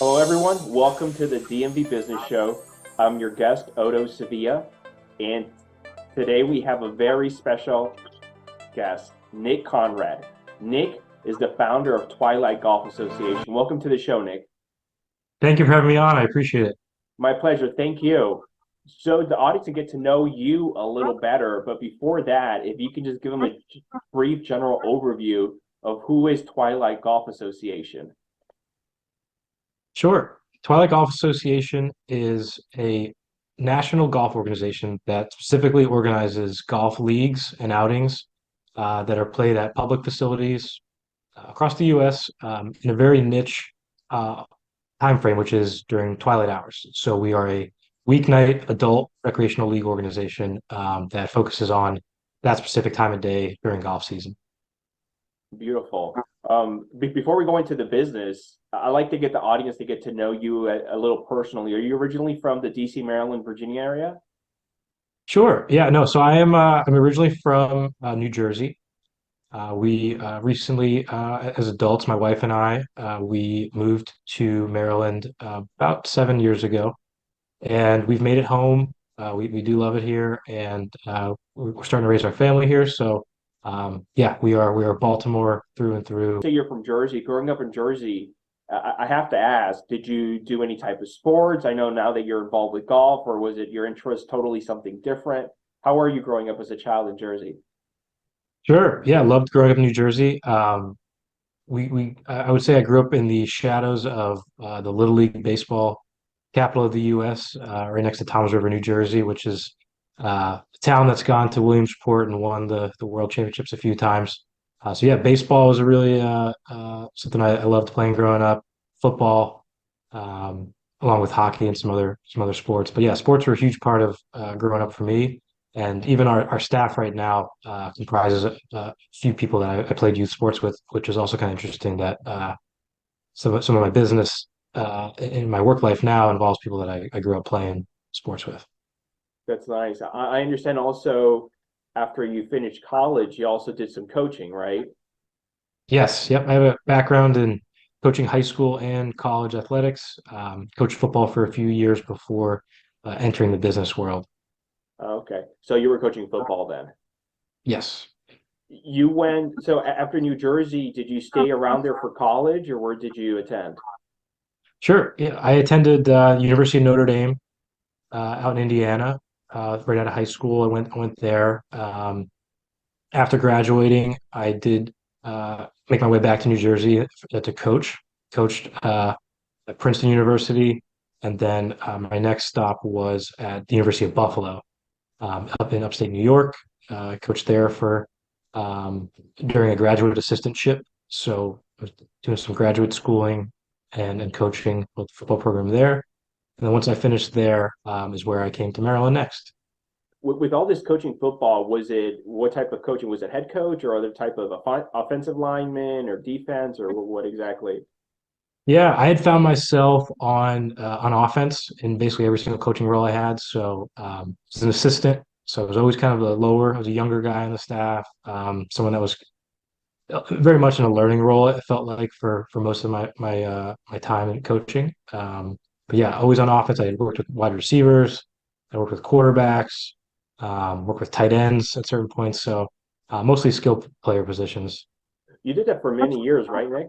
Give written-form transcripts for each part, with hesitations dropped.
Hello, everyone. Welcome to the DMV Business Show. I'm your guest, Otto Sevilla, and today we have a very special guest, Nick Conrad. Nick is the founder of Twilight Golf Association. Welcome to the show, Nick. Thank you for having me on. I appreciate it. My pleasure. Thank you. So the audience can get to know you a little better, but before that, if you can just give them a brief general overview of who is Twilight Golf Association. Sure. Twilight Golf Association is a national golf organization that specifically organizes golf leagues and outings that are played at public facilities across the U.S. In a very niche uh, time frame, which is during twilight hours. So we are a weeknight adult recreational league organization that focuses on that specific time of day during golf season. Beautiful. Before we go into the business, I like to get the audience to get to know you a little personally. Are you originally from the DC, Maryland, Virginia area? Sure. Yeah, no. So I'm originally from New Jersey. We recently, as adults, my wife and I, we moved to Maryland about 7 years ago, and we've made it home. We do love it here, and we're starting to raise our family here. So, yeah, we are Baltimore through and through. Say you're from Jersey. Growing up in Jersey, I have to ask, did you do any type of sports? I know now that you're involved with golf, or was it your interest totally something different? How are you growing up as a child in Jersey? Sure. Yeah, loved growing up in New Jersey. I would say I grew up in the shadows of the Little League baseball capital of the U.S., right next to Toms River, New Jersey, which is a town that's gone to Williamsport and won the World Championships a few times. So yeah, baseball was a really something I loved playing growing up. Football, along with hockey and some other sports. But yeah, sports were a huge part of growing up for me. And even our staff right now comprises a few people that I played youth sports with, which is also kind of interesting that some of my business in my work life now involves people that I grew up playing sports with. That's nice. I understand also after you finished college, you also did some coaching, right? Yes, yep. I have a background in coaching high school and college athletics. Coached football for a few years before entering the business world. Okay. So you were coaching football then. Yes. You went, so after New Jersey, did you stay around there for college or where did you attend? Sure. Yeah, I attended University of Notre Dame out in Indiana right out of high school. I went there. After graduating, I did make my way back to New Jersey to coach. Coached at Princeton University, and then my next stop was at the University of Buffalo, up in upstate New York. I coached there for during a graduate assistantship. So I was doing some graduate schooling and coaching with the football program there. And then once I finished there, is where I came to Maryland next. With all this coaching football, was it what type of coaching? Was it head coach or other type of offensive lineman or defense or what exactly? Yeah, I had found myself on offense in basically every single coaching role I had. So as an assistant, so I was always kind of the lower. I was a younger guy on the staff, someone that was very much in a learning role. It felt like for most of my time in coaching. But yeah, always on offense. I had worked with wide receivers, I worked with quarterbacks, worked with tight ends at certain points. So mostly skill player positions. You did that for many years, right, Nick?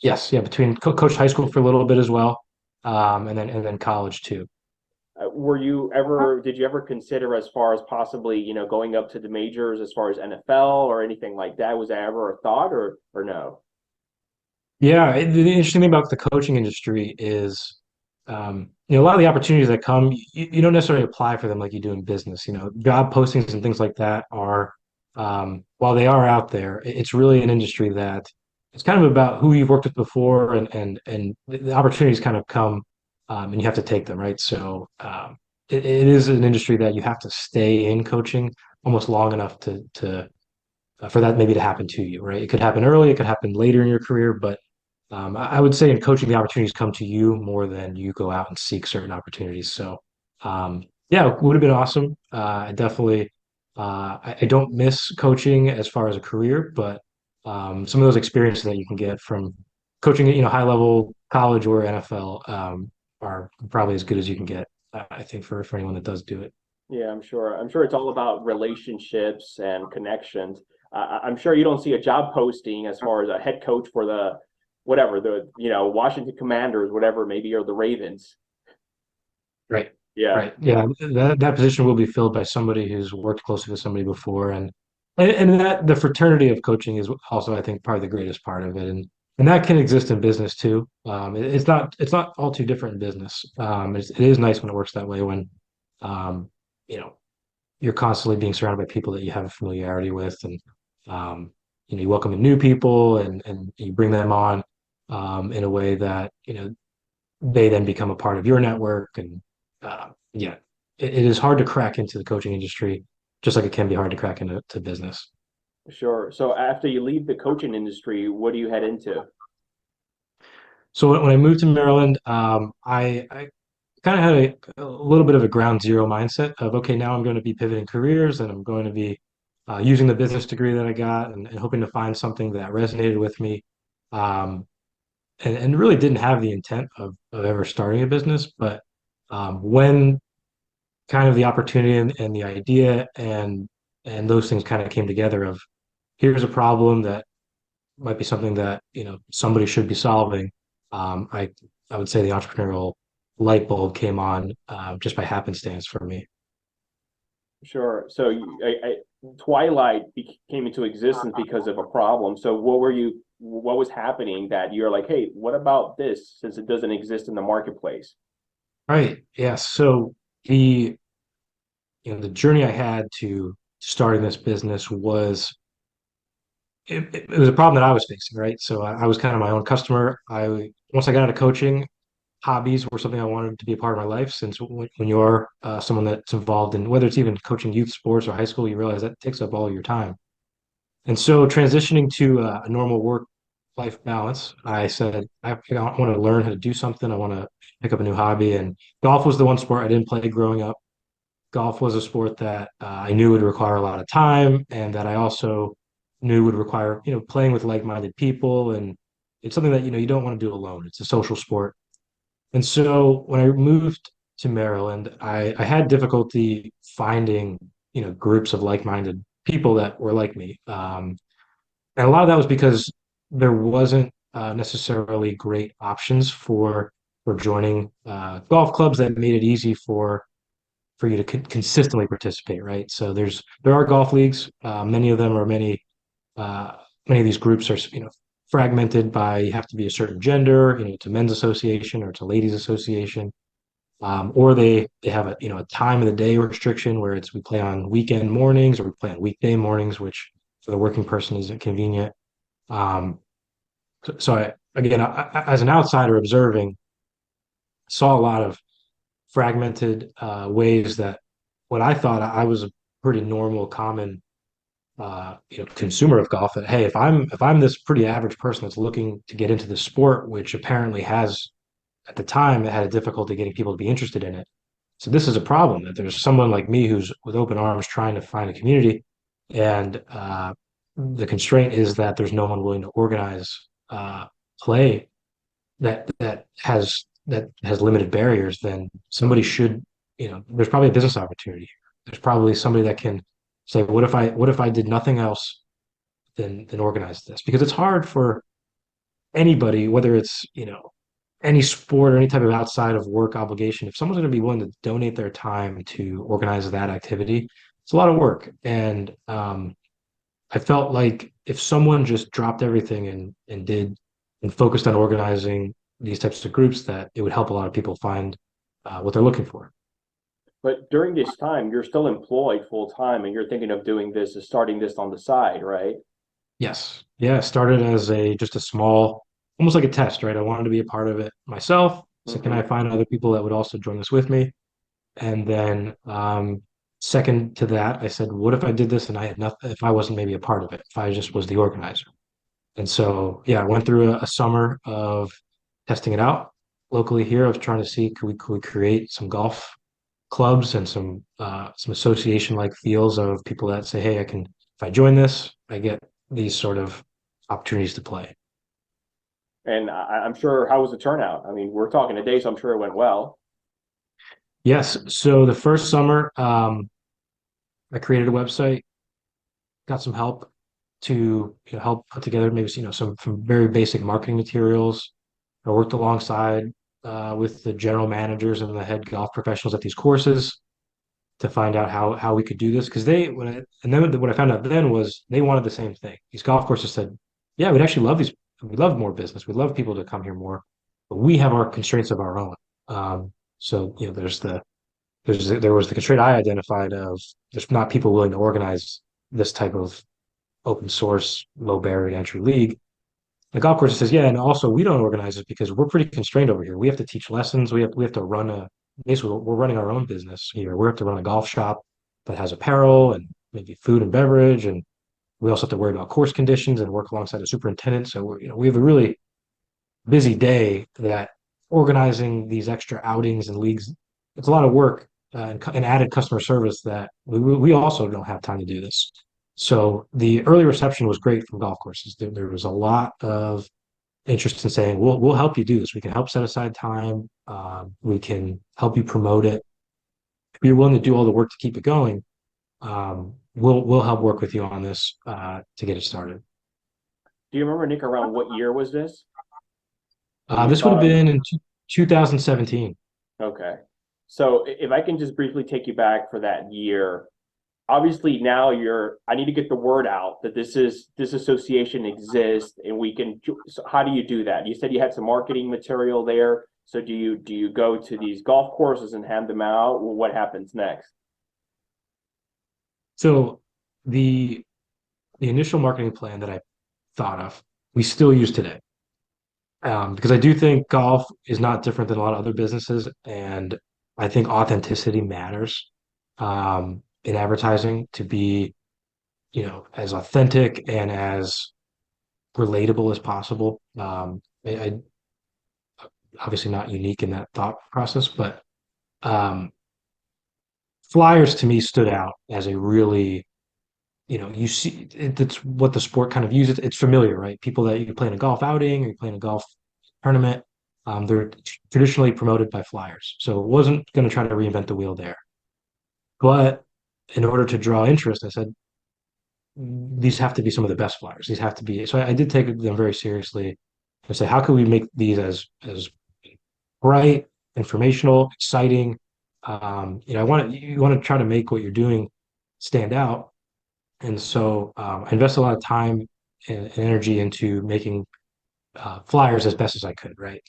Yes, yeah, between coach high school for a little bit as well, and then college too. Did you ever consider as far as possibly, going up to the majors as far as NFL or anything like that? Was that ever a thought or no? Yeah, the interesting thing about the coaching industry is, a lot of the opportunities that come, you don't necessarily apply for them like you do in business. Job postings and things like that are, while they are out there, it's really an industry that it's kind of about who you've worked with before, and the opportunities kind of come, and you have to take them, right? So, it is an industry that you have to stay in coaching almost long enough to for that maybe to happen to you, right? It could happen early, it could happen later in your career, but I would say in coaching, the opportunities come to you more than you go out and seek certain opportunities. So, yeah, it would have been awesome. I definitely, I don't miss coaching as far as a career, but some of those experiences that you can get from coaching, high level college or NFL are probably as good as you can get, I think, for anyone that does do it. Yeah, I'm sure. I'm sure it's all about relationships and connections. I'm sure you don't see a job posting as far as a head coach for the whatever the Washington Commanders, whatever maybe, or the Ravens. Right. Yeah, Right. Yeah. That position will be filled by somebody who's worked closely with somebody before. And that the fraternity of coaching is also, I think, probably the greatest part of it. And that can exist in business too. It's not all too different in business. It is nice when it works that way when um, you know, you're constantly being surrounded by people that you have a familiarity with and um, you welcome in new people and you bring them on in a way that, they then become a part of your network. And yeah, it is hard to crack into the coaching industry, just like it can be hard to crack into business. sure. So after you leave the coaching industry, what do you head into? So when I moved to Maryland, I kind of had a little bit of a ground zero mindset of, okay, now I'm going to be pivoting careers and I'm going to be using the business degree that I got and hoping to find something that resonated with me. Um, and really didn't have the intent of ever starting a business. But when kind of the opportunity and the idea and those things kind of came together of here's a problem that might be something that somebody should be solving. I would say the entrepreneurial light bulb came on just by happenstance for me. Sure. So Twilight came into existence because of a problem. So what was happening that you're like, hey, what about this since it doesn't exist in the marketplace? Right. Yeah. So the the journey I had to starting this business was it was a problem that I was facing, right? So I was kind of my own customer. Once I got out of coaching, hobbies were something I wanted to be a part of my life since when you're someone that's involved in whether it's even coaching youth sports or high school, you realize that takes up all your time. And so transitioning to a normal work life balance, I said, I want to learn how to do something. I want to pick up a new hobby. And golf was the one sport I didn't play growing up. Golf was a sport that I knew would require a lot of time and that I also knew would require, playing with like-minded people. And it's something that, you don't want to do alone. It's a social sport. And so when I moved to Maryland, I had difficulty finding, groups of like-minded people that were like me. And a lot of that was because there wasn't necessarily great options for joining golf clubs that made it easy for you to consistently participate, right? So there are golf leagues. Many of them are many of these groups are fragmented by you have to be a certain gender, it's a men's association or it's a ladies association, or they have a time of the day restriction where it's we play on weekend mornings or we play on weekday mornings, which for the working person isn't convenient. Um, so as an outsider observing, saw a lot of fragmented ways that what I thought I was a pretty normal, common consumer of golf. That hey, if I'm this pretty average person that's looking to get into the sport, which apparently has at the time it had a difficulty getting people to be interested in it. So this is a problem that there's someone like me who's with open arms trying to find a community, and the constraint is that there's no one willing to organize play that has limited barriers. Then somebody should, there's probably a business opportunity. There's probably somebody that can say, what if I did nothing else than organize this? Because it's hard for anybody, whether it's, any sport or any type of outside of work obligation, if someone's going to be willing to donate their time to organize that activity, it's a lot of work. And I felt like if someone just dropped everything and did and focused on organizing these types of groups, that it would help a lot of people find what they're looking for. But during this time, you're still employed full time and you're thinking of doing this, starting this on the side, right? Yes. Yeah. It started as just a small, almost like a test, right? I wanted to be a part of it myself. So can I Hmm. find other people that would also join this with me? And then second to that, I said, what if I did this and I had nothing, if I wasn't maybe a part of it, if I just was the organizer? And so, yeah, I went through a summer of testing it out locally here. I was trying to see could we create some golf clubs and some association like feels of people that say, hey, I can if I join this, I get these sort of opportunities to play. And I'm sure, how was the turnout? I mean, we're talking today, so I'm sure it went well. Yes. So the first summer, I created a website, got some help to help put together maybe some very basic marketing materials. I worked alongside with the general managers and the head golf professionals at these courses to find out how we could do this because and then what I found out then was they wanted the same thing. These golf courses said, "Yeah, we'd actually love these. We'd love more business. We'd love people to come here more, but we have our constraints of our own." So there was the constraint I identified of there's not people willing to organize this type of open source, low barrier entry league. The golf course says, yeah, and also we don't organize it because we're pretty constrained over here. We have to teach lessons. We have to run a basically we're running our own business here. We have to run a golf shop that has apparel and maybe food and beverage, and we also have to worry about course conditions and work alongside a superintendent. So we have a really busy day that organizing these extra outings and leagues, it's a lot of work and added customer service that we also don't have time to do this. So the early reception was great from golf courses. There was a lot of interest in saying, we'll help you do this. We can help set aside time. We can help you promote it. If you're willing to do all the work to keep it going, we'll help work with you on this to get it started. Do you remember, Nick, around what year was this when you This would have started? been in 2017. Okay. So if I can just briefly take you back for that year, obviously now I need to get the word out that this association exists and we can, so how do you do that? You said you had some marketing material there. So do you go to these golf courses and hand them out? Well, what happens next? So the the initial marketing plan that I thought of, we still use today. Because I do think golf is not different than a lot of other businesses, and I think authenticity matters in advertising to be, as authentic and as relatable as possible. I obviously not unique in that thought process, but um, flyers to me stood out as a really, you see it's what the sport kind of uses. It's familiar, right? People that you play in a golf outing or you play in a golf tournament, they're traditionally promoted by flyers. So it wasn't going to try to reinvent the wheel there. But in order to draw interest, I said, these have to be some of the best flyers. These have to be. So I did take them very seriously. I said, how can we make these as bright, informational, exciting? You want to try to make what you're doing stand out. And so I invested a lot of time and energy into making flyers as best as I could, right?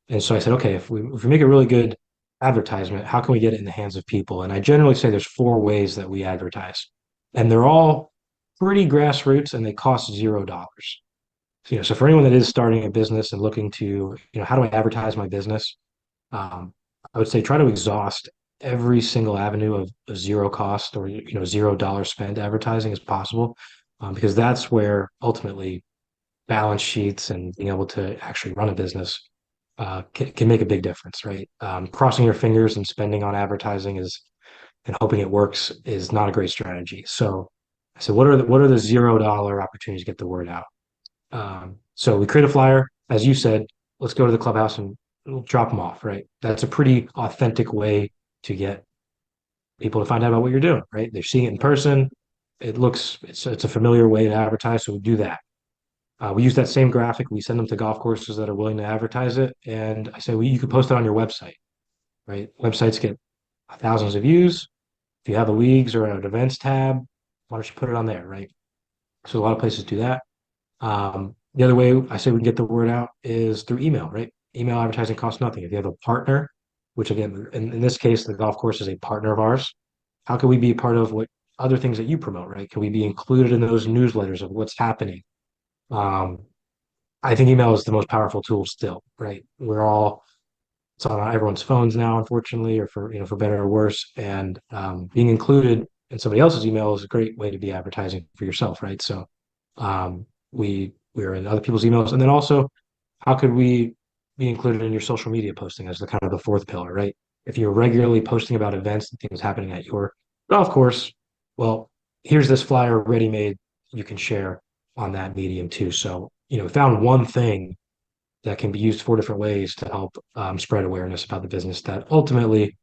And so I said, okay, if we make a really good advertisement, how can we get it in the hands of people? And I generally say there's four ways that we advertise, and they're all pretty grassroots and they cost $0. So for anyone that is starting a business and looking to, how do I advertise my business? I would say try to exhaust every single avenue of zero cost or $0 spent advertising as possible, because that's where ultimately balance sheets and being able to actually run a business can make a big difference, right? Crossing your fingers and spending on advertising is and hoping it works is not a great strategy. So I said, what are the $0 opportunities to get the word out? So we create a flyer, as you said. Let's go to the clubhouse and we'll drop them off, right? That's a pretty authentic way to get people to find out about what you're doing, right? They're seeing it in person. It's a familiar way to advertise, so we do that. We use that same graphic. We send them to golf courses that are willing to advertise it. And I say, well, you could post it on your website, right? Websites get thousands of views. If you have a leagues or an events tab, why don't you put it on there, right? So a lot of places do that. The other way I say we can get the word out is through email, right? Email advertising costs nothing. If you have a partner, which again, in this case, the golf course is a partner of ours, how can we be a part of what other things that you promote, right? Can we be included in those newsletters of what's happening? Um, I think email is the most powerful tool still, right? It's on everyone's phones now, unfortunately, or for better or worse. And being included in somebody else's email is a great way to be advertising for yourself, right? So we're in other people's emails. And then also, how could we be included in your social media posting as the kind of the fourth pillar, right? If you're regularly posting about events and things happening at your golf course, well, here's this flyer ready made you can share on that medium too. So, we found one thing that can be used 4 different ways to help spread awareness about the business that ultimately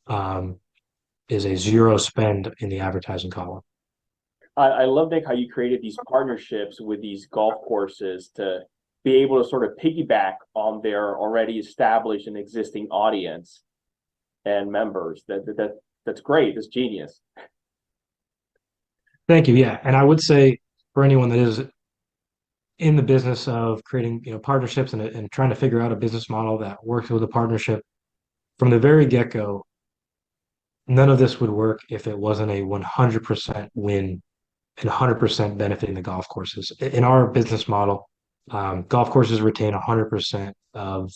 um, is a zero spend in the advertising column. I love, Nick, how you created these partnerships with these golf courses to be able to sort of piggyback on their already established and existing audience and members. That's great. That's genius. Thank you. Yeah, and I would say for anyone that is in the business of creating, partnerships and trying to figure out a business model that works with a partnership from the very get-go, none of this would work if it wasn't a 100% win and 100% benefiting the golf courses. In our business model, golf courses retain 100% of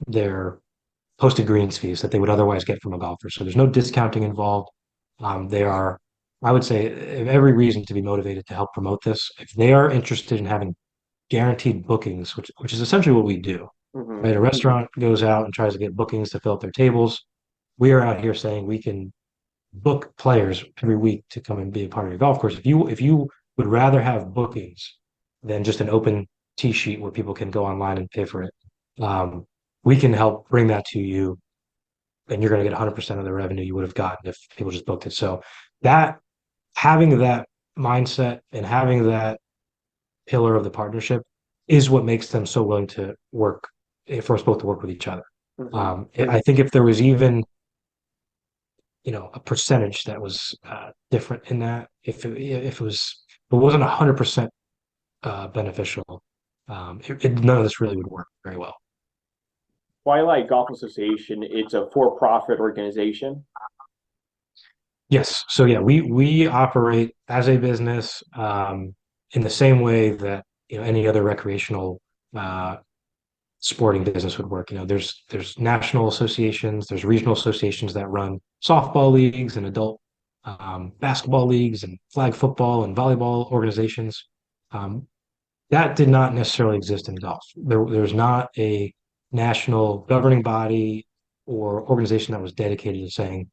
their posted greens fees that they would otherwise get from a golfer. So there's no discounting involved. They are, I would say, every reason to be motivated to help promote this. If they are interested in having guaranteed bookings, which is essentially what we do, Hmm. right? A restaurant goes out and tries to get bookings to fill up their tables. We are out here saying we can book players every week to come and be a part of your golf course. If you would rather have bookings than just an open tee sheet where people can go online and pay for it, um, we can help bring that to you, and you're going to get 100% of the revenue you would have gotten if people just booked it. So that having that mindset and having that pillar of the partnership is what makes them so willing to work for us both to work with each other. Hmm. I think if there was even a percentage that was different in that, if it wasn't 100% beneficial, none of this really would work very well. Twilight Golf Association, it's a for-profit organization. Yes. So yeah, we operate as a business in the same way that any other recreational uh, sporting business would work. There's national associations, there's regional associations that run softball leagues and adult basketball leagues and flag football and volleyball organizations. Um, that did not necessarily exist in golf. There's not a national governing body or organization that was dedicated to saying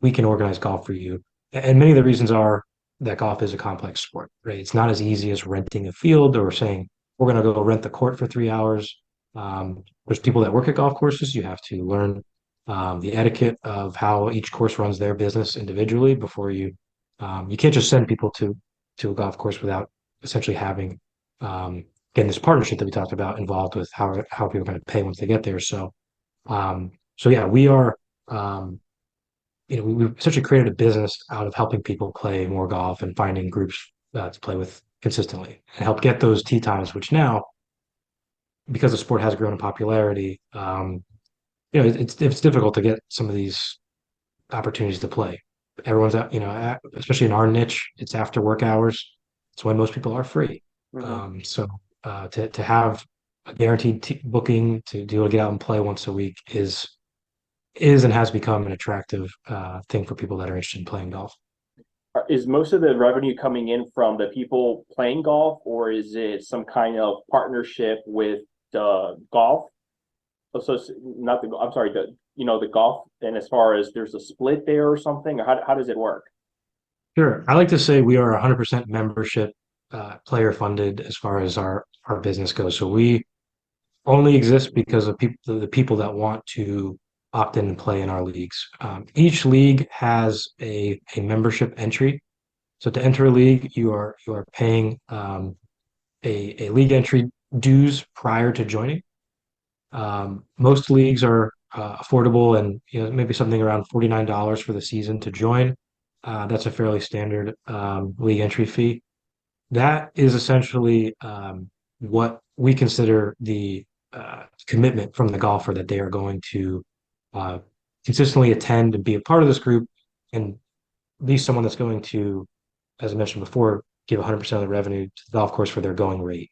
we can organize golf for you. And many of the reasons are that golf is a complex sport, right? It's not as easy as renting a field or saying we're going to go rent the court for 3 hours. There's people that work at golf courses. You have to learn the etiquette of how each course runs their business individually before you can't just send people to a golf course without essentially having again this partnership that we talked about involved with how people are going to pay once they get there. So yeah, we are we've essentially created a business out of helping people play more golf and finding groups to play with consistently and help get those tee times, which now, because the sport has grown in popularity, it's difficult to get some of these opportunities to play. Everyone's out, especially in our niche, it's after work hours. It's when most people are free. Hmm. To have a guaranteed booking to be able to get out and play once a week is and has become an attractive thing for people that are interested in playing golf. Is most of the revenue coming in from the people playing golf, or is it some kind of partnership with the golf? So not the, I'm sorry, the golf, and as far as there's a split there or something, or how does it work? Sure. I like to say we are 100% membership player funded as far as our business goes. So we only exist because of the people that want to opt in and play in our leagues. Each league has a membership entry. So to enter a league, you are paying a league entry dues prior to joining. Most leagues are affordable and maybe something around $49 for the season to join. That's a fairly standard league entry fee. That is essentially what we consider the commitment from the golfer that they are going to uh, consistently attend and be a part of this group and be someone that's going to, as I mentioned before, give 100% of the revenue to the golf course for their going rate.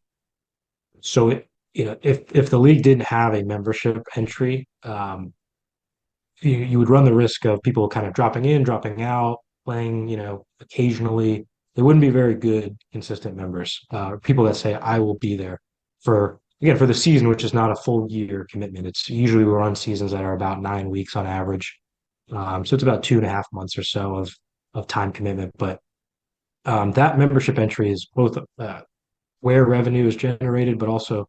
So if the league didn't have a membership entry, you would run the risk of people kind of dropping in, dropping out, playing, occasionally. They wouldn't be very good, consistent members. People that say, I will be there for the season, which is not a full year commitment. It's usually we run seasons that are about 9 weeks on average. So it's about 2.5 months or so of time commitment. But that membership entry is both where revenue is generated, but also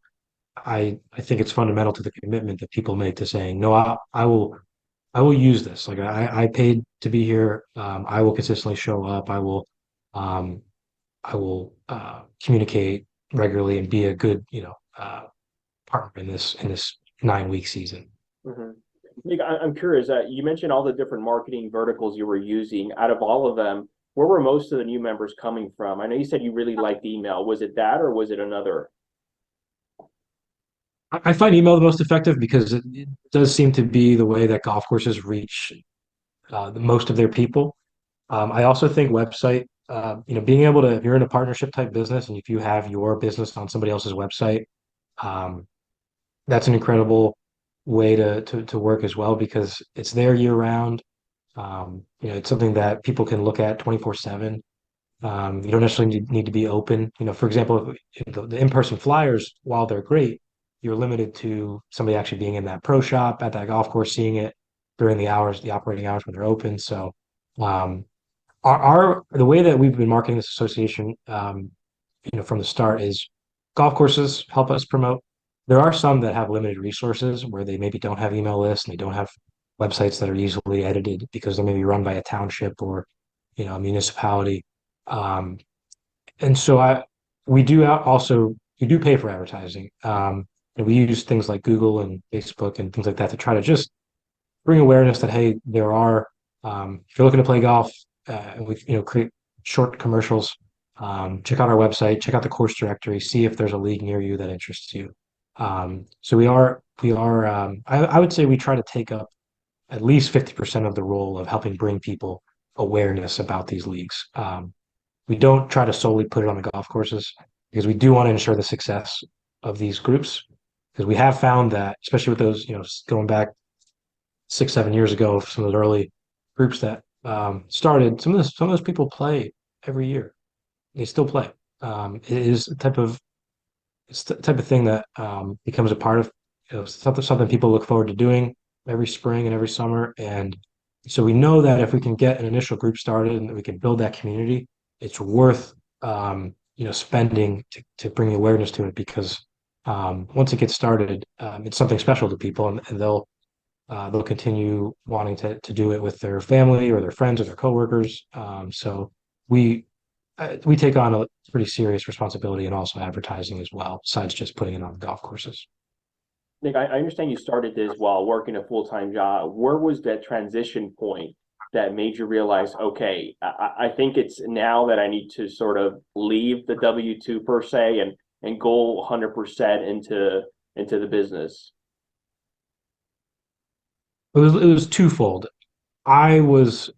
I think it's fundamental to the commitment that people make to saying, no, I will use this. Like I paid to be here. I will consistently show up. Um, I will communicate regularly and be a good, partner in this 9 week season. Hmm. Nick, I'm curious. You mentioned all the different marketing verticals you were using. Out of all of them, where were most of the new members coming from? I know you said you really liked email. Was it that, or was it another? I find email the most effective because it does seem to be the way that golf courses reach the most of their people. I also think website, being able to, if you're in a partnership type business and if you have your business on somebody else's website, um, that's an incredible way to work as well because it's there year round. It's something that people can look at 24/7. You don't necessarily need to be open. For example, the in-person flyers, while they're great, you're limited to somebody actually being in that pro shop at that golf course, seeing it during the operating hours when they're open. So, um, the way that we've been marketing this association, from the start is golf courses help us promote. There are some that have limited resources where they maybe don't have email lists and they don't have websites that are easily edited because they may be run by a township or, a municipality. Um, and so also we do pay for advertising. And we use things like Google and Facebook and things like that to try to just bring awareness that hey, there are if you're looking to play golf, and we create short commercials. Check out our website, check out the course directory, see if there's a league near you that interests you. So we are I would say we try to take up at least 50% of the role of helping bring people awareness about these leagues. We don't try to solely put it on the golf courses because we do want to ensure the success of these groups because we have found that, especially with those, going back 6, 7 years ago, some of the early groups that started, some of those people play every year. They still play. It is a type of it's the type of thing that becomes a part of something people look forward to doing every spring and every summer. And so we know that if we can get an initial group started and we can build that community, it's worth spending to bring awareness to it because once it gets started, it's something special to people and they'll continue wanting to do it with their family or their friends or their coworkers. So we we take on a pretty serious responsibility and also advertising as well, besides just putting it on the golf courses. Nick, I understand you started this while working a full-time job. Where was that transition point that made you realize, okay, I think it's now that I need to sort of leave the W-2 per se and go 100% into the business? It was twofold. I was,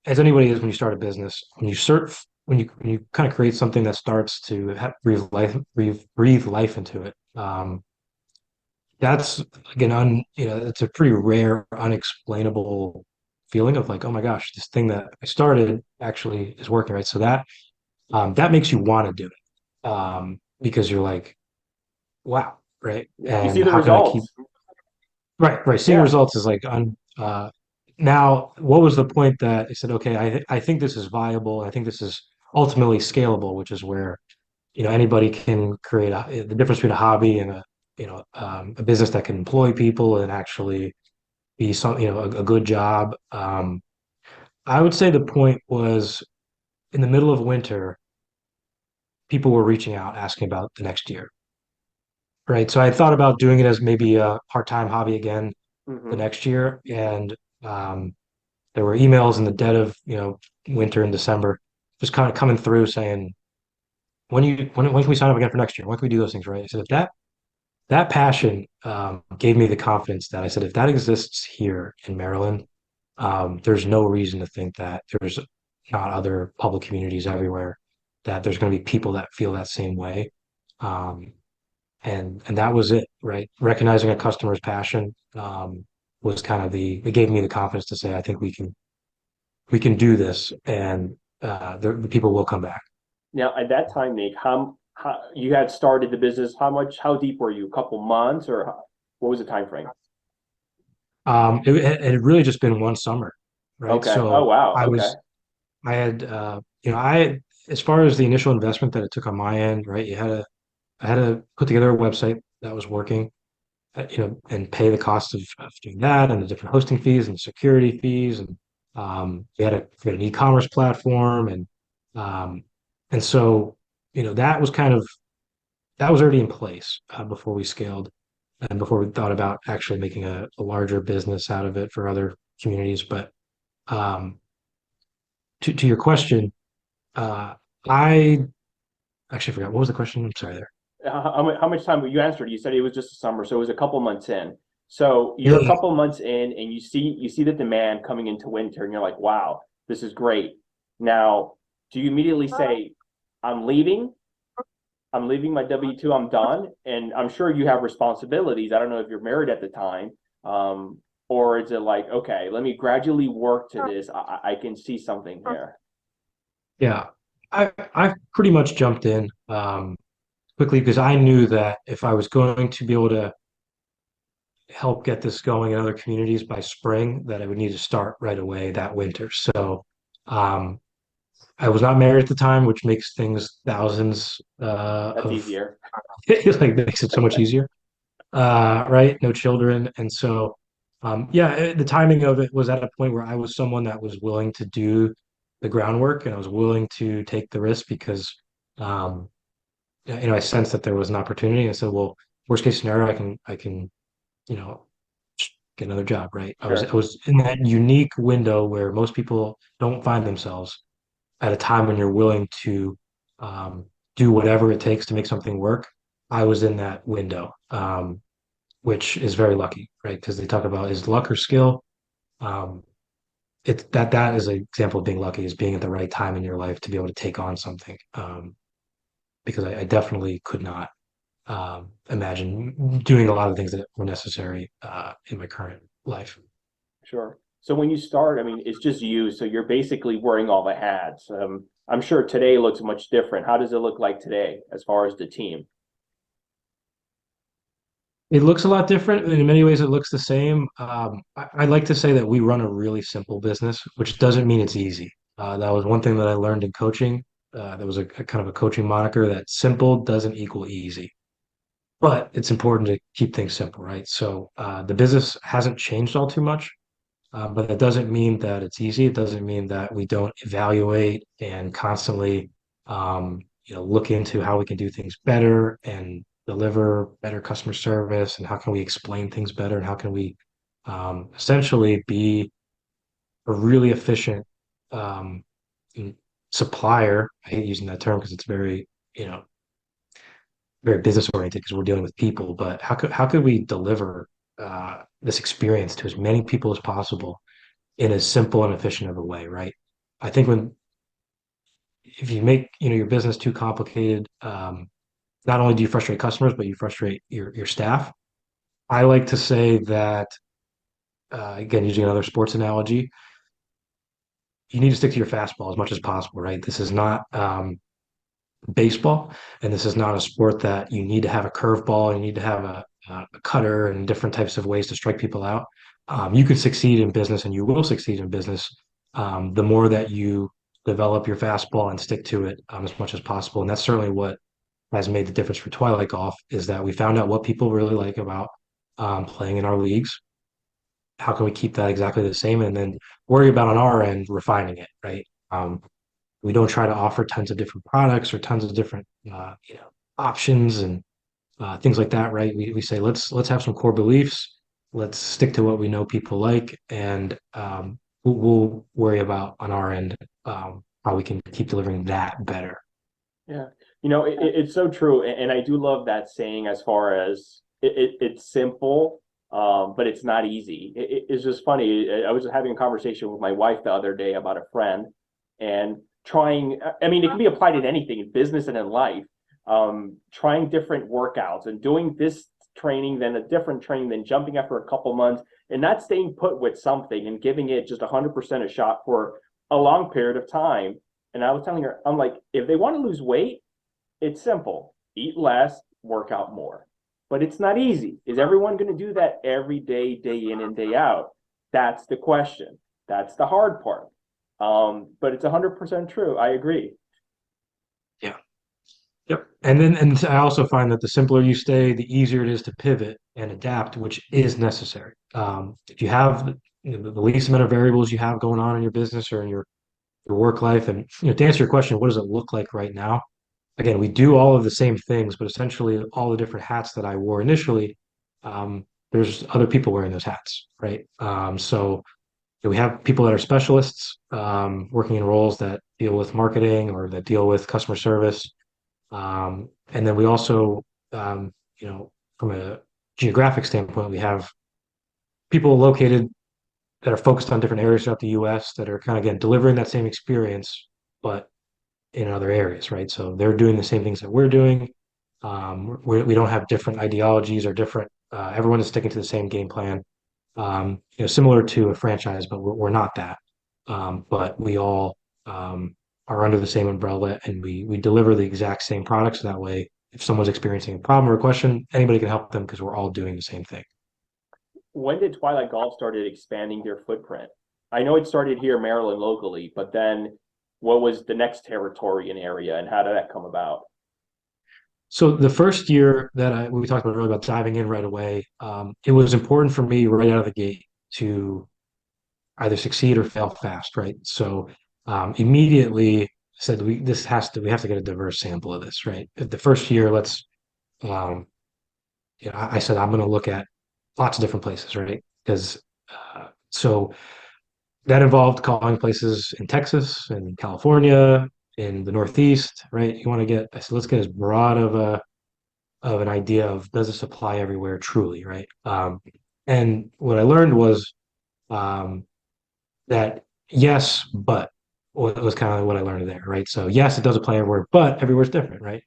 as anybody is when you start a business, when you kind of create something that starts to breathe life into it. That's again, it's a pretty rare, unexplainable feeling of like, oh my gosh, this thing that I started actually is working, right? So that makes you want to do it, because you're like, wow, right? Yeah, you see And the how can I keep results. right, right? Seeing Yeah. results is like now. What was the point that I said, okay, I think this is viable. I think this is ultimately scalable, which is where anybody can create the difference between a hobby and a business that can employ people and actually be a good job. I would say the point was in the middle of winter, people were reaching out asking about the next year, right? So I thought about doing it as maybe a part-time hobby again the Hmm. next year, and there were emails in the dead of winter in December, just kind of coming through saying, when can we sign up again for next year? When can we do those things, right? I said if that passion gave me the confidence that I said, if that exists here in Maryland, there's no reason to think that there's not other public communities everywhere, that there's going to be people that feel that same way. Um, and that was it, right? Recognizing a customer's passion was kind of it gave me the confidence to say, I think we can do this and the people will come back. Now, at that time, Nick, how you had started the business? How deep were you? A couple months, or what was the time frame? It had really just been one summer, right? Okay. Oh, So wow. I Okay. was I had, as far as the initial investment that it took on my end, right? I had to put together a website that was working, and pay the cost of doing that and the different hosting fees and security fees. And we had to create an e-commerce platform. Um, and so, that was that was already in place before we scaled and before we thought about actually making a larger business out of it for other communities. But um, to your question, uh, I actually forgot what was the question. I'm sorry there. How much time you answered? You said it was just a summer, so it was a couple months in. So you're a Yeah. couple months in, and you see the demand coming into winter, and you're like, "Wow, this is great." Now, do you immediately say, "I'm leaving. I'm leaving my W-2. I'm done." And I'm sure you have responsibilities. I don't know if you're married at the time, or is it like, "Okay, let me gradually work to this. I can see something here." Yeah. I pretty much jumped in quickly because I knew that if I was going to be able to help get this going in other communities by spring, that I would need to start right away that winter. So um, I was not married at the time, which makes things thousands That's of easier. like makes it so much easier. Right? No children. And so yeah, the timing of it was at a point where I was someone that was willing to do the groundwork and I was willing to take the risk because um, I sensed that there was an opportunity. I said, well, worst case scenario, I can, you know, get another job, right? I Sure. was in that unique window where most people don't find themselves at a time when you're willing to um, do whatever it takes to make something work. I was in that window, which is very lucky, right? Because they talk about is luck or skill. Um, that is an example of being lucky, is being at the right time in your life to be able to take on something. Because I definitely could not imagine doing a lot of things that were necessary in my current life. Sure. So when you start, I mean, it's just you. So you're basically wearing all the hats. I'm sure today looks much different. How does it look like today as far as the team? It looks a lot different. In many ways, it looks the same. I like to say that we run a really simple business, which doesn't mean it's easy. That was one thing that I learned in coaching. That was a kind of a coaching moniker that simple doesn't equal easy. But it's important to keep things simple, right? So the business hasn't changed all too much, but that doesn't mean that it's easy. It doesn't mean that we don't evaluate and constantly, look into how we can do things better and deliver better customer service, and how can we explain things better, and how can we essentially be a really efficient um, supplier. I hate using that term because it's you know, very business oriented because we're dealing with people, but how could we deliver this experience to as many people as possible in as simple and efficient of a way, right? I think if you make your business too complicated, not only do you frustrate customers, but you frustrate your staff. I like to say that again, using another sports analogy, you need to stick to your fastball as much as possible, right? This is not baseball, and this is not a sport that you need to have a curveball, you need to have a cutter and different types of ways to strike people out. You can succeed in business, and you will succeed in business the more that you develop your fastball and stick to it as much as possible. And that's certainly what has made the difference for Twilight Golf, is that we found out what people really like about playing in our leagues. How can we keep that exactly the same, and then worry about on our end refining it, right? We don't try to offer tons of different products or tons of different options and things like that, right? We say let's have some core beliefs. Let's stick to what we know people like, and we'll worry about on our end how we can keep delivering that better. Yeah. It's so true. And I do love that saying as far as it's simple, but it's not easy. It's just funny. I was having a conversation with my wife the other day about a friend and trying, I mean, it can be applied in anything, in business and in life, trying different workouts and doing this training, then a different training, then jumping after a couple months and not staying put with something and giving it just 100% a shot for a long period of time. And I was telling her, I'm like, if they want to lose weight, it's simple. Eat less, work out more. But it's not easy. Is everyone going to do that every day, day in and day out? That's the question. That's the hard part. But it's 100% true. I agree. Yeah. Yep. And I also find that the simpler you stay, the easier it is to pivot and adapt, which is necessary. If you have the least amount of variables you have going on in your business or in your work life, and to answer your question, what does it look like right now? Again, we do all of the same things, but essentially all the different hats that I wore initially, there's other people wearing those hats, right? So we have people that are specialists working in roles that deal with marketing or that deal with customer service. And then we also, um, from a geographic standpoint, we have people located that are focused on different areas throughout the US that are kind of, again, delivering that same experience, but in other areas, right? So they're doing the same things that we're doing. We don't have different ideologies or different, everyone is sticking to the same game plan, similar to a franchise, but we're not that. But we all are under the same umbrella and we deliver the exact same products. That way, if someone's experiencing a problem or a question, anybody can help them because we're all doing the same thing. When did Twilight Golf started expanding their footprint? I know it started here in Maryland locally, but then what was the next territory and area, and how did that come about? So the first year that we talked about earlier about diving in right away, it was important for me right out of the gate to either succeed or fail fast, right? So immediately said we have to get a diverse sample of this, right? The first year, um, I said I'm going to look at lots of different places, right? Because so that involved calling places in Texas and California, in the Northeast, right? I said let's get as broad of an idea of does this apply everywhere truly, right? And what I learned was um, that yes, but was kind of what I learned there, right? So yes, it does apply everywhere, but everywhere's different, right?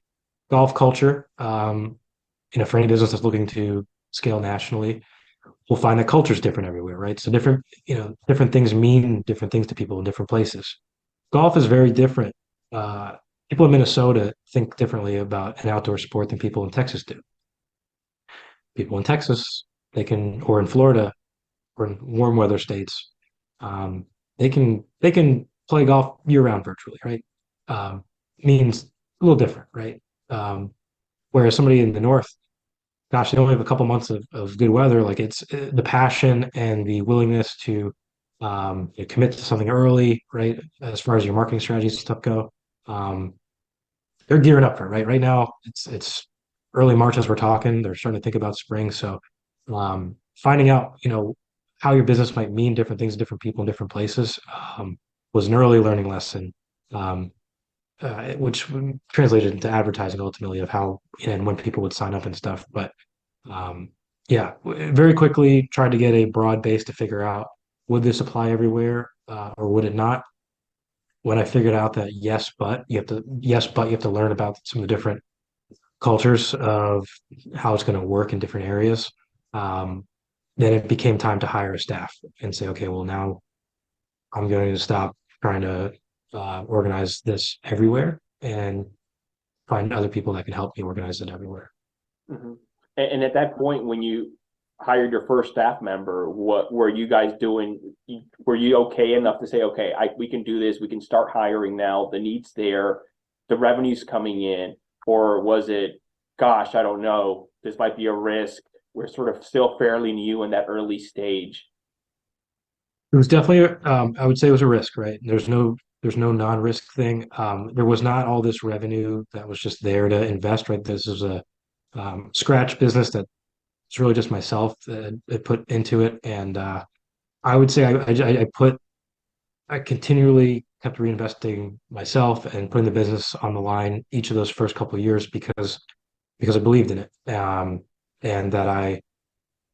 Golf culture, for any business that's looking to scale nationally, we'll find that culture is different everywhere, right? So different things mean different things to people in different places. Golf is very different. People in Minnesota think differently about an outdoor sport than people in Texas do. People in Texas, or in Florida, or in warm weather states, um, they can play golf year round virtually, right? Means a little different, right? Whereas somebody in the north, gosh, they only have a couple months of good weather. Like it's the passion and the willingness to commit to something early, right? As far as your marketing strategies and stuff go, um, they're gearing up for it, right? Right now, it's early March as we're talking. They're starting to think about spring. So, finding out, how your business might mean different things to different people in different places, was an early learning lesson, um, which translated into advertising ultimately of how and when people would sign up and stuff. But yeah, very quickly tried to get a broad base to figure out would this apply everywhere or would it not? When I figured out that yes, but you have to learn about some of the different cultures of how it's going to work in different areas. Um, then it became time to hire a staff and say, okay, well now I'm going to stop trying to organize this everywhere and find other people that can help me organize it everywhere. Mm-hmm. And at that point, when you hired your first staff member, what were you guys doing? Were you okay enough to say, okay, we can do this, we can start hiring now, the need's there, the revenue's coming in, or was it, gosh, I don't know, this might be a risk. We're sort of still fairly new in that early stage. It was definitely, I would say it was a risk, right? There's no non-risk thing. There was not all this revenue that was just there to invest, right? This is a scratch business that it's really just myself that put into it. And I would say I continually kept reinvesting myself and putting the business on the line each of those first couple of years because I believed in it. And that I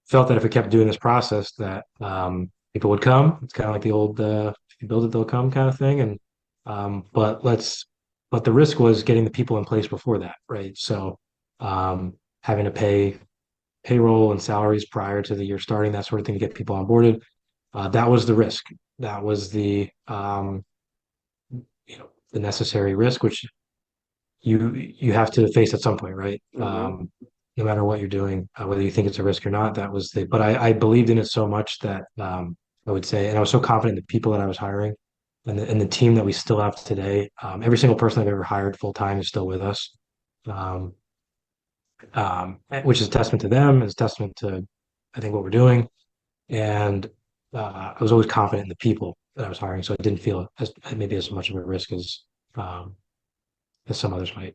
felt that if we kept doing this process that people would come. It's kind of like the old if you build it, they'll come kind of thing. And but the risk was getting the people in place before that, right? So having to pay payroll and salaries prior to the year starting, that sort of thing to get people onboarded. That was the risk. That was the necessary risk, which you have to face at some point, right? Mm-hmm. No matter what you're doing, whether you think it's a risk or not. But I believed in it so much that I would say, and I was so confident in the people that I was hiring and the team that we still have today. Every single person I've ever hired full time is still with us. um, which is a testament to them, is a testament to, I think, what we're doing. And I was always confident in the people that I was hiring, so I didn't feel as maybe as much of a risk um, as some others might.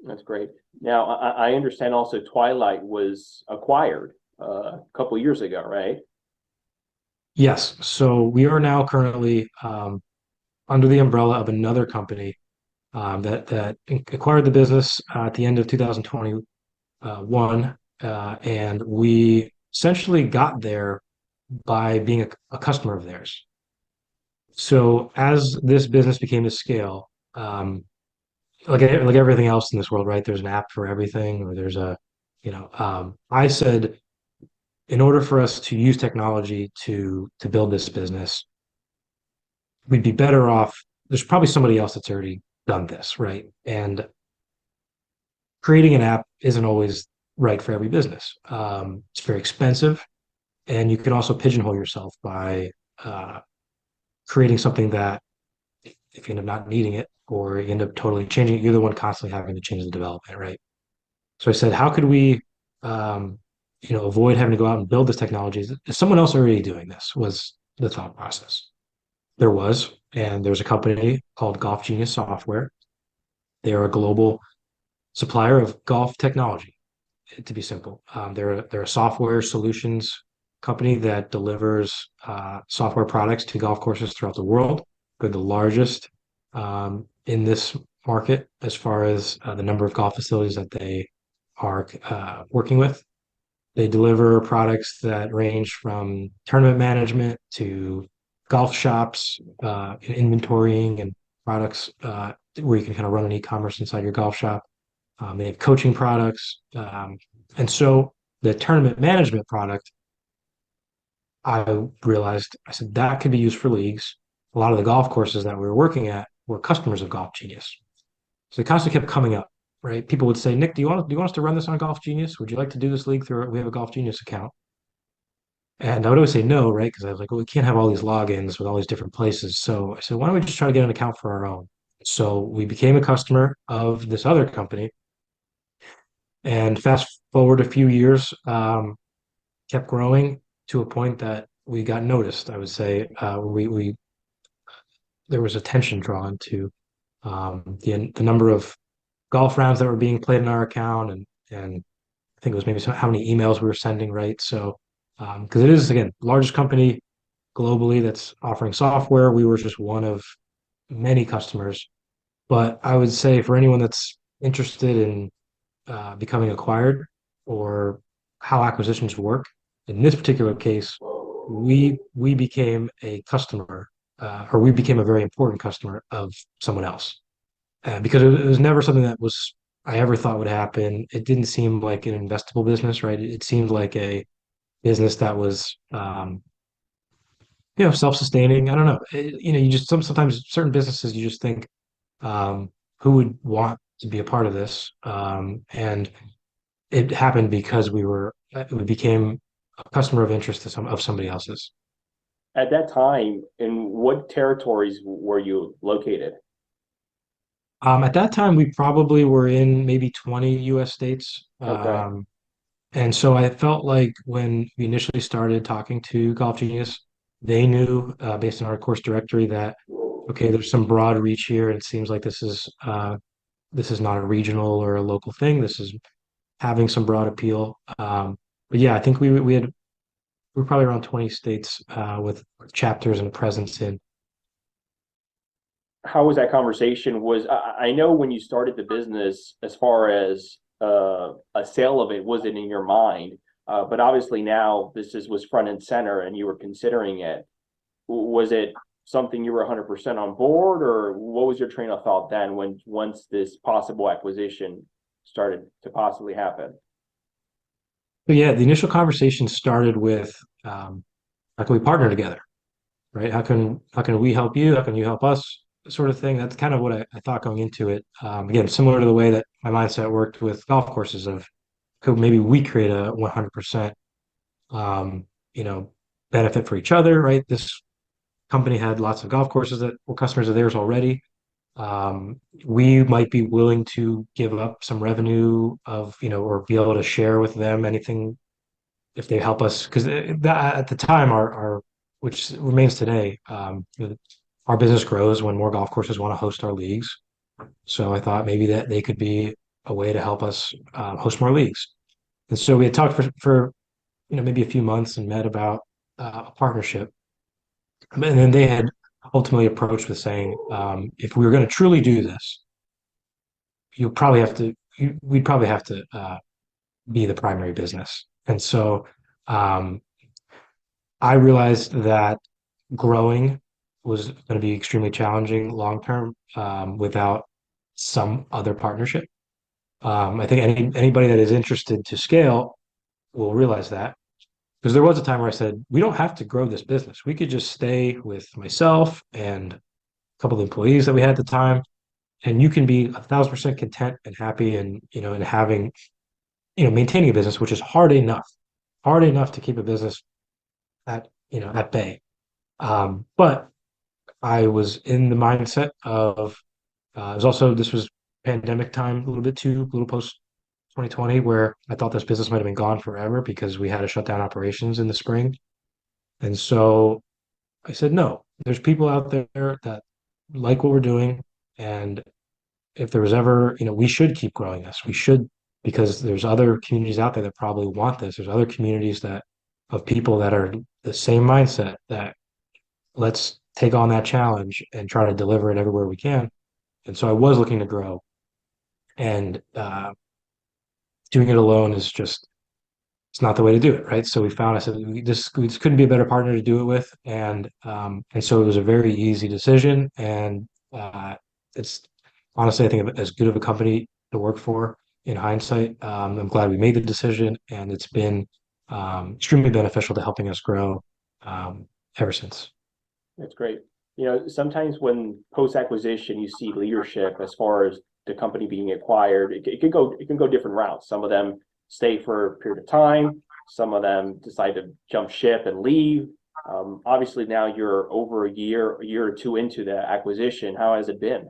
That's great. Now, I understand also Twilight was acquired a couple years ago, right? Yes, so we are now currently under the umbrella of another company that acquired the business at the end of 2021, and we essentially got there by being a customer of theirs. So as this business became to scale, like everything else in this world, right? There's an app for everything, or there's I said in order for us to use technology to build this business, we'd be better off. There's probably somebody else that's already done this, right? And creating an app isn't always right for every business. It's very expensive, and you can also pigeonhole yourself by uh, creating something that if you end up not needing it or you end up totally changing it, you're the one constantly having to change the development, right? So I said, how could we, um, avoid having to go out and build this technology? Is someone else already doing this? Was the thought process. There was, and there's a company called Golf Genius Software. They are a global supplier of golf technology, to be simple. They're a software solutions company that delivers software products to golf courses throughout the world. They're the largest in this market as far as the number of golf facilities that they are working with. They deliver products that range from tournament management to golf shops, inventorying and products where you can kind of run an e-commerce inside your golf shop. They have coaching products. And so the tournament management product, I realized, I said that could be used for leagues. A lot of the golf courses that we were working at were customers of Golf Genius. So they constantly kept coming up, right? People would say, Nick, do you want us to run this on Golf Genius? Would you like to do this league through, we have a Golf Genius account. And I would always say no, right? Because I was like, well, we can't have all these logins with all these different places. So I said, why don't we just try to get an account for our own? So we became a customer of this other company. And fast forward a few years, kept growing to a point that we got noticed. I would say we there was attention drawn to the number of golf rounds that were being played in our account, and I think it was maybe how many emails we were sending, right? So because it is again largest company globally that's offering software, we were just one of many customers. But I would say for anyone that's interested in becoming acquired or how acquisitions work. In this particular case, we became a customer, or we became a very important customer of someone else because it was never something that was I ever thought would happen. It didn't seem like an investable business, right? It seemed like a business that was, self-sustaining. I don't know. You just sometimes certain businesses you just think, um, who would want to be a part of this? And it happened because we became a customer of interest to somebody else's. At that time, in what territories were you located? At that time, we probably were in maybe 20 US states. Okay. And so I felt like when we initially started talking to Golf Genius, they knew based on our course directory that, okay, there's some broad reach here. And it seems like this is not a regional or a local thing. This is having some broad appeal. But yeah, I think we're probably around 20 states with chapters and a presence in. How was that conversation? I know when you started the business, as far as a sale of it wasn't in your mind, but obviously now was front and center, and you were considering it. Was it something you were 100% on board, or what was your train of thought then when once this possible acquisition started to possibly happen? But yeah, the initial conversation started with how can we partner together, right? How can we help you? How can you help us? Sort of thing. That's kind of what I thought going into it. Again, similar to the way that my mindset worked with golf courses of could maybe we create a 100% um, you know, benefit for each other, right? This company had lots of golf courses that were customers of theirs already. we might be willing to give up some revenue of, or be able to share with them anything if they help us. Because at the time, which remains today, our business grows when more golf courses want to host our leagues. So I thought maybe that they could be a way to help us host more leagues. And so we had talked for maybe a few months and met about a partnership. And then they had ultimately approached with saying, if we were going to truly do this, you'll probably have to, we'd probably have to be the primary business. And so um, I realized that growing was going to be extremely challenging long term without some other partnership. I think anybody that is interested to scale will realize that. Because there was a time where I said, we don't have to grow this business. We could just stay with myself and a couple of employees that we had at the time, and you can be 1,000% content and happy and and having maintaining a business, which is hard enough to keep a business at bay. But I was in the mindset of it was also this was pandemic time a little bit too, a little post 2020, where I thought this business might have been gone forever because we had to shut down operations in the spring. And so I said, no, there's people out there that like what we're doing. And if there was ever, we should keep growing this. We should, because there's other communities out there that probably want this. There's other communities that of people that are the same mindset that let's take on that challenge and try to deliver it everywhere we can. And so I was looking to grow, and doing it alone is just it's not the way to do it, right? So we found I said this couldn't be a better partner to do it with, and so it was a very easy decision, and it's honestly I think of it as good of a company to work for in hindsight. I'm glad we made the decision, and it's been extremely beneficial to helping us grow ever since. That's great. Sometimes when post-acquisition you see leadership as far as the company being acquired, it can go different routes. Some of them stay for a period of time. Some of them decide to jump ship and leave. Obviously, now you're over a year or two into the acquisition. How has it been?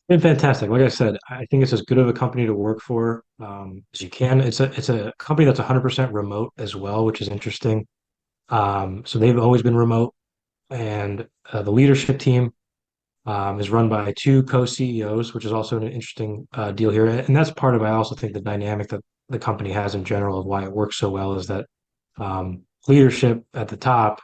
Been fantastic. Like I said, I think it's as good of a company to work for as you can. It's a company that's 100% remote as well, which is interesting. So they've always been remote, and the leadership team is run by two co-CEOs, which is also an interesting deal here. And that's part of, I also think, the dynamic that the company has in general of why it works so well is that leadership at the top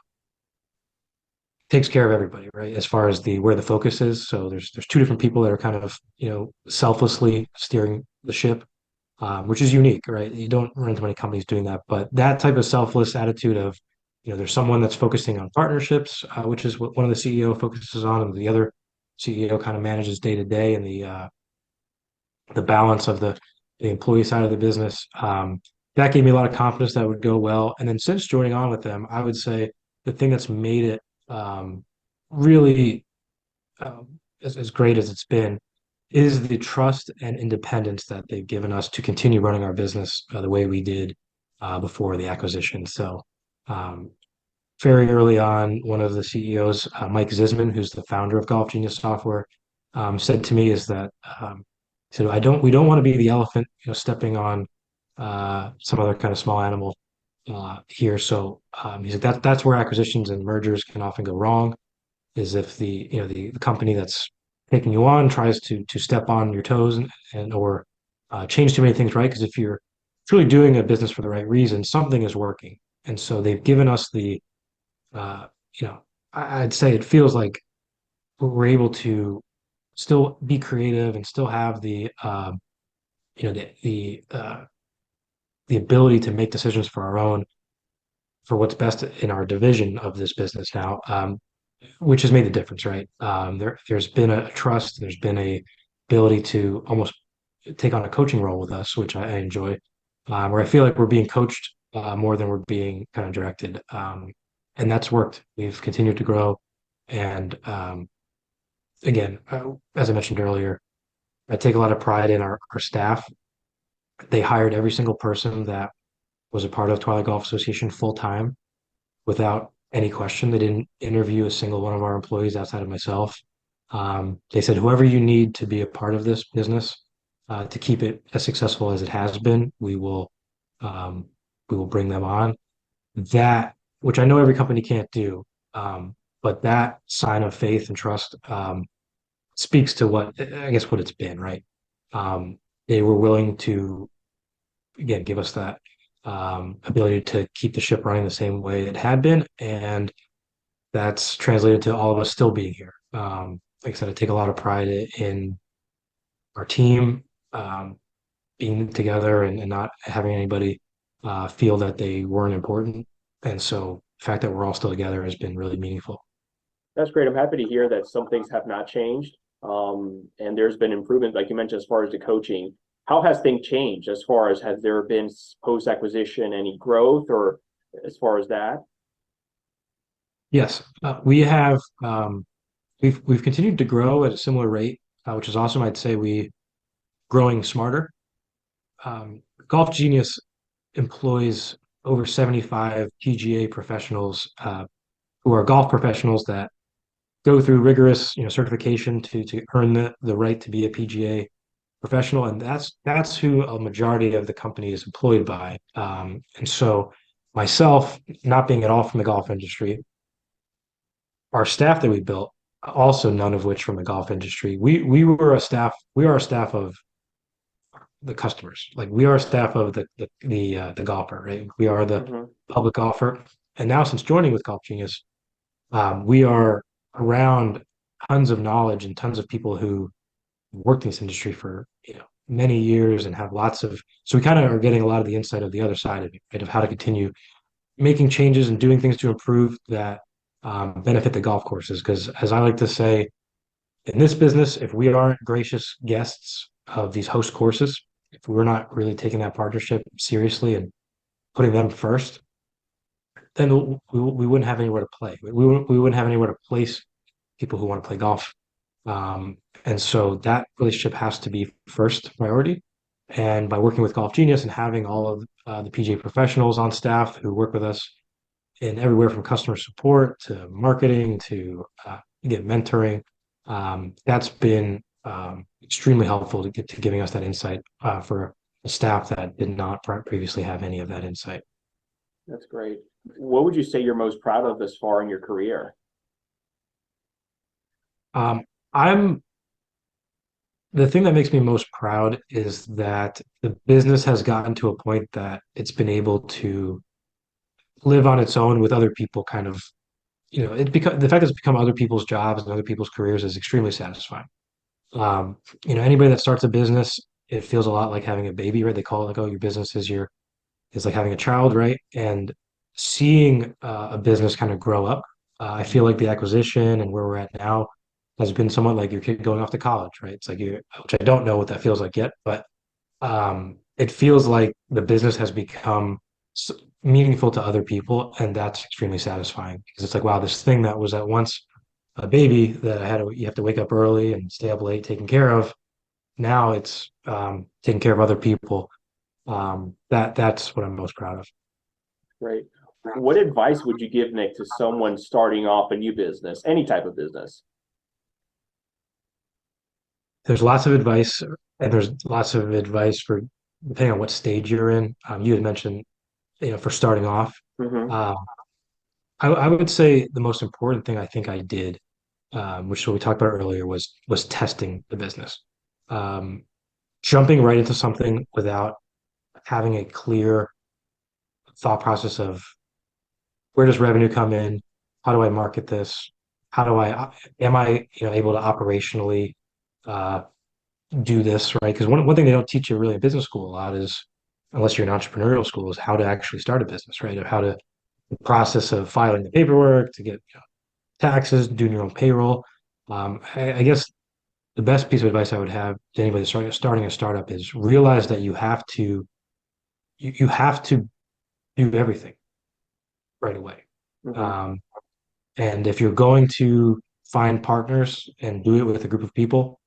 takes care of everybody, right? As far as the where the focus is. So there's two different people that are kind of, selflessly steering the ship, which is unique, right? You don't run into many companies doing that, but that type of selfless attitude of, there's someone that's focusing on partnerships, which is what one of the CEO focuses on, and the other CEO kind of manages day to day and the balance of the employee side of the business. That gave me a lot of confidence that would go well. And then since joining on with them, I would say the thing that's made it really as great as it's been is the trust and independence that they've given us to continue running our business the way we did before the acquisition. So, um, very early on, one of the CEOs, Mike Zisman, who's the founder of Golf Genius Software, said to me is that he said, we don't want to be the elephant, stepping on some other kind of small animal here. So he's like, that's where acquisitions and mergers can often go wrong, is if the company that's taking you on tries to step on your toes and or change too many things, right? Because if you're truly doing a business for the right reason, something is working. And so they've given us the uh, you know, I'd say it feels like we're able to still be creative and still have you know, the ability to make decisions for our own, for what's best in our division of this business now, which has made the difference, right? There's been a trust, there's been a ability to almost take on a coaching role with us, which I enjoy, where I feel like we're being coached more than we're being kind of directed. And that's worked. We've continued to grow. And again, as I mentioned earlier, I take a lot of pride in our staff. They hired every single person that was a part of Twilight Golf Association full time without any question. They didn't interview a single one of our employees outside of myself. They said, whoever you need to be a part of this business, to keep it as successful as it has been, um, we will bring them on. That, which I know every company can't do, but that sign of faith and trust, speaks to what, I guess, what it's been, right? Um, they were willing to, again, give us that ability to keep the ship running the same way it had been, and that's translated to all of us still being here. Like I said, I take a lot of pride in our team, being together, and not having anybody feel that they weren't important. And so the fact that we're all still together has been really meaningful. That's great. I'm happy to hear that some things have not changed. And there's been improvement, like you mentioned, as far as the coaching. How has things changed as far as has there been post acquisition any growth or as far as that? Yes, we have. We've continued to grow at a similar rate, which is awesome. I'd say we growing smarter. Golf Genius employs over 75 PGA professionals, who are golf professionals that go through rigorous, certification to earn the right to be a PGA professional, and that's who a majority of the company is employed by. And so myself, not being at all from the golf industry, our staff that we built, also none of which from the golf industry. We are a staff of the customers. Like we are a staff of the golfer, right? We are the Hmm. public golfer. And now since joining with Golf Genius, we are around tons of knowledge and tons of people who worked in this industry for, many years and have lots of, so we kind of are getting a lot of the insight of the other side of it, right? Of how to continue making changes and doing things to improve that, benefit the golf courses. Because as I like to say, in this business, if we aren't gracious guests of these host courses, if we're not really taking that partnership seriously and putting them first, then we wouldn't have anywhere to play. We wouldn't have anywhere to place people who want to play golf. And so that relationship has to be first priority. And by working with Golf Genius and having all of the PGA professionals on staff who work with us in everywhere from customer support to marketing to, again, mentoring, that's been, extremely helpful to get to giving us that insight, for a staff that did not previously have any of that insight. That's great. What would you say you're most proud of thus far in your career? Um, I'm the thing that makes me most proud is that the business has gotten to a point that it's been able to live on its own with other people kind of, the fact that it's become other people's jobs and other people's careers is extremely satisfying. Anybody that starts a business, it feels a lot like having a baby, right? They call it like, oh, your business is like having a child, right? And seeing, a business kind of grow up, I feel like the acquisition and where we're at now has been somewhat like your kid going off to college, right? It's like which I don't know what that feels like yet, but, it feels like the business has become meaningful to other people, and that's extremely satisfying because it's like, wow, this thing that was at once a baby that you have to wake up early and stay up late taking care of. Now it's, taking care of other people. That's what I'm most proud of. Great. What advice would you give, Nick, to someone starting off a new business, any type of business? There's lots of advice, and there's lots of advice for depending on what stage you're in. You had mentioned, for starting off. Hmm. Um, I would say the most important thing I think I did, which is what we talked about earlier, was testing the business. Um, Jumping right into something without having a clear thought process of where does revenue come in? How do I market this? How do I am I able to operationally, uh, do this right? Because one thing they don't teach you really in business school a lot is, unless you're in entrepreneurial school, is how to actually start a business, right? Or how to the process of filing the paperwork to get, taxes, doing your own payroll. I guess the best piece of advice I would have to anybody starting a startup is realize that you have to do everything right away. Hmm. Um, and if you're going to find partners and do it with a group of people,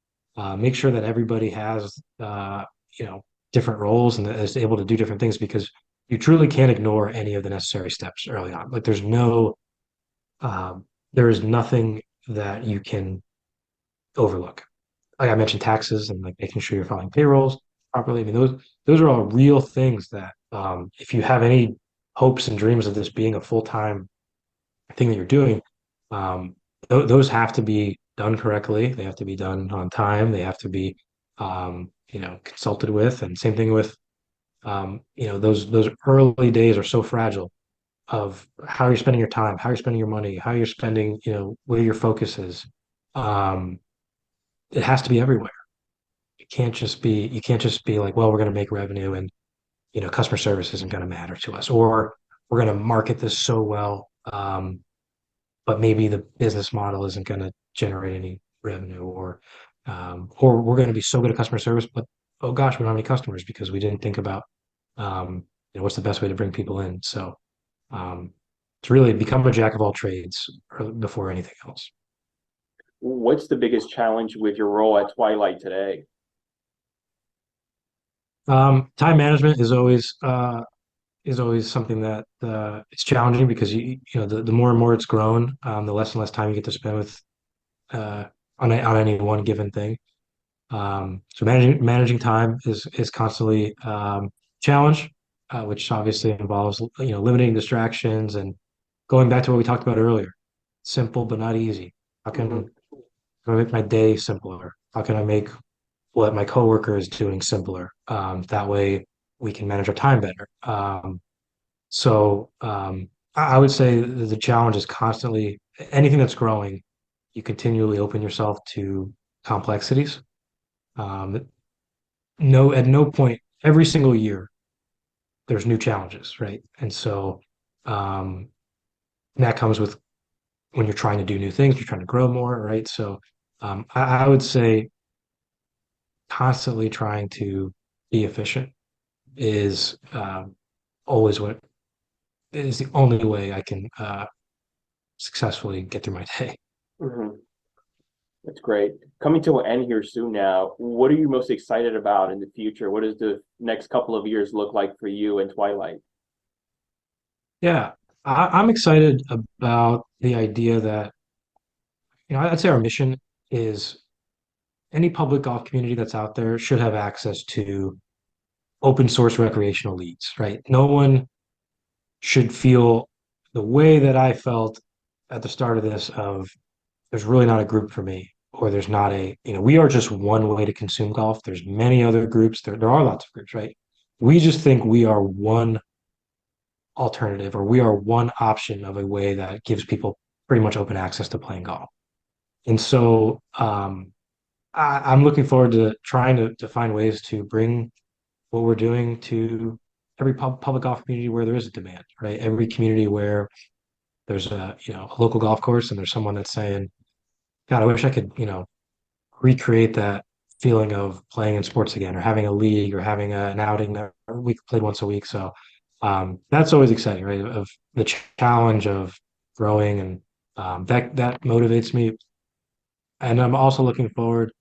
make sure that everybody has, you know different roles and is able to do different things because you truly can't ignore any of the necessary steps early on. Like um, there is nothing that you can overlook. Like I mentioned, taxes and like making sure you're filing payrolls properly. I mean, those are all real things that if you have any hopes and dreams of this being a full-time thing that you're doing, those have to be done correctly. They have to be done on time. They have to be, consulted with. And same thing with, those early days are so fragile of how you're spending your time, how you're spending your money, how you're spending, where your focus is. Um, it has to be everywhere. You can't just be like, well, we're going to make revenue and, customer service isn't going to matter to us, or we're going to market this so well. But maybe the business model isn't going to generate any revenue, or we're going to be so good at customer service, but oh gosh, we don't have any customers because we didn't think about what's the best way to bring people in. So to really become a jack of all trades before anything else. What's the biggest challenge with your role at Twilight today? Time management is always something that it's challenging because the more and more it's grown, the less and less time you get to spend with on any one given thing. So managing time is constantly challenge, which obviously involves limiting distractions and going back to what we talked about earlier. Simple but not easy. How Hmm. can I make my day simpler? How can I make what my coworker is doing simpler? That way we can manage our time better. I would say the challenge is constantly anything that's growing, you continually open yourself to complexities. Um, no, at no point, every single year, there's new challenges, right? And so um, that comes with when you're trying to do new things, you're trying to grow more, right? So I would say constantly trying to be efficient is always what is the only way I can successfully get through my day. Hmm. That's great. Coming to an end here soon now, what are you most excited about in the future? What does the next couple of years look like for you and Twilight? Yeah, I'm excited about the idea that, I'd say our mission is any public golf community that's out there should have access to open source recreational leagues, right? No one should feel the way that I felt at the start of this of there's really not a group for me, or there's not we are just one way to consume golf. There's many other groups. There are lots of groups, right? We just think we are one alternative, or we are one option of a way that gives people pretty much open access to playing golf. And so I'm looking forward to trying to find ways to bring what we're doing to every public golf community where there is a demand, right? Every community where there's a local golf course and there's someone that's saying, God, I wish I could, recreate that feeling of playing in sports again, or having a league, or having an outing that we played once a week. So that's always exciting, right? Of the challenge of growing, and that motivates me. And I'm also looking forward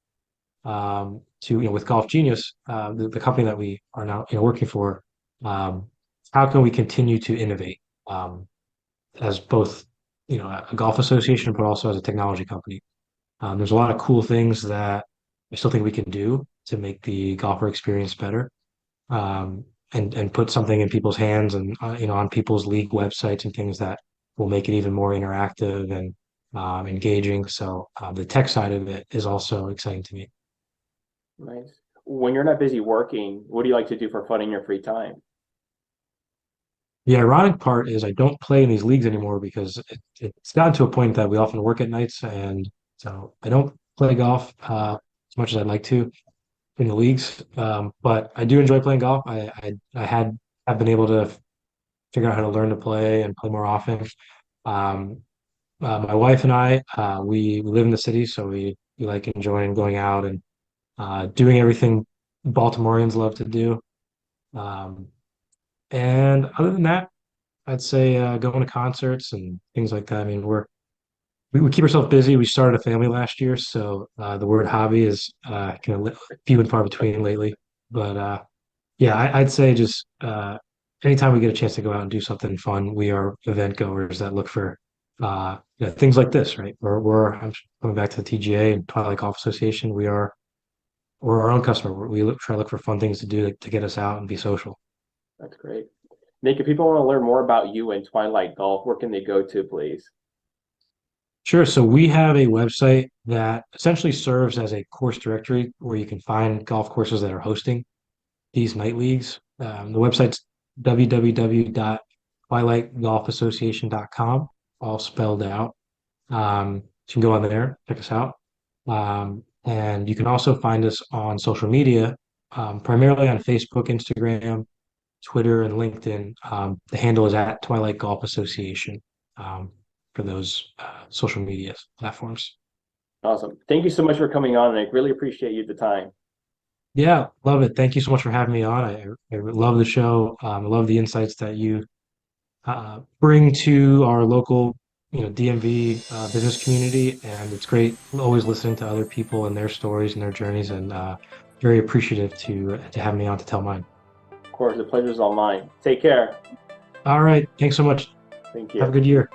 to with Golf Genius, the company that we are now working for. Um, how can we continue to innovate as both a golf association, but also as a technology company? There's a lot of cool things that I still think we can do to make the golfer experience better, and put something in people's hands and on people's league websites and things that will make it even more interactive and engaging. So the tech side of it is also exciting to me. Nice. When you're not busy working, what do you like to do for fun in your free time? The ironic part is I don't play in these leagues anymore because it's gotten to a point that we often work at nights, and so I don't play golf as much as I'd like to in the leagues. But I do enjoy playing golf. I have been able to figure out how to learn to play and play more often. Um, my wife and I, we live in the city, so we like enjoying going out and doing everything Baltimoreans love to do. Um, and other than that, I'd say going to concerts and things like that. I mean, we keep ourselves busy. We started a family last year, so the word hobby is kind of few and far between lately. But yeah, I'd say just anytime we get a chance to go out and do something fun, we are event goers that look for things like this, right? I'm coming back to the TGA and Twilight Golf Association. We're our own customer. Try to look for fun things to do to get us out and be social. That's great. Nick, if people want to learn more about you and Twilight Golf, where can they go to, please? Sure. So we have a website that essentially serves as a course directory where you can find golf courses that are hosting these night leagues. The website's www.twilightgolfassociation.com, all spelled out. So you can go on there, check us out. And you can also find us on social media, primarily on Facebook, Instagram, Twitter, and LinkedIn. The handle is at Twilight Golf Association for those social media platforms. Awesome. Thank you so much for coming on, Nick. Really appreciate you the time. Yeah, love it. Thank you so much for having me on. I love the show. I love the insights that you bring to our local, DMV business community, and it's great always listening to other people and their stories and their journeys, and very appreciative to have me on to tell mine. Of course, the pleasure's all mine. Take care. All right, thanks so much. Thank Have a you. good year.